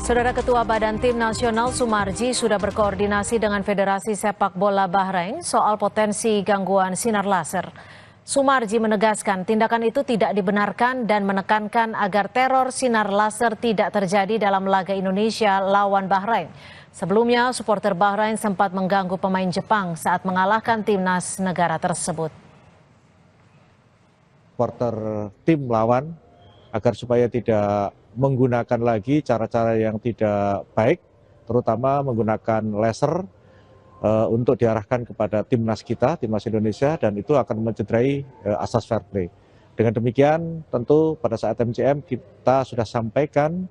Saudara Ketua Badan Tim Nasional Sumarji sudah berkoordinasi dengan Federasi Sepak Bola Bahrain soal potensi gangguan sinar laser. Sumarji menegaskan tindakan itu tidak dibenarkan dan menekankan agar teror sinar laser tidak terjadi dalam laga Indonesia lawan Bahrain. Sebelumnya, supporter Bahrain sempat mengganggu pemain Jepang saat mengalahkan timnas negara tersebut. Supporter tim lawan agar supaya tidak menggunakan lagi cara-cara yang tidak baik, terutama menggunakan laser untuk diarahkan kepada timnas kita, timnas Indonesia, dan itu akan mencederai asas fair play. Dengan demikian, tentu pada saat MCM kita sudah sampaikan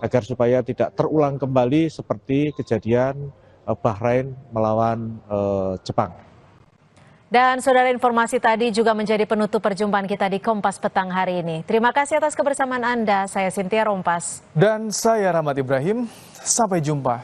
agar supaya tidak terulang kembali seperti kejadian Bahrain melawan Jepang. Dan saudara, informasi tadi juga menjadi penutup perjumpaan kita di Kompas Petang hari ini. Terima kasih atas kebersamaan Anda. Saya Cynthia Rompas. Dan saya Rahmat Ibrahim. Sampai jumpa.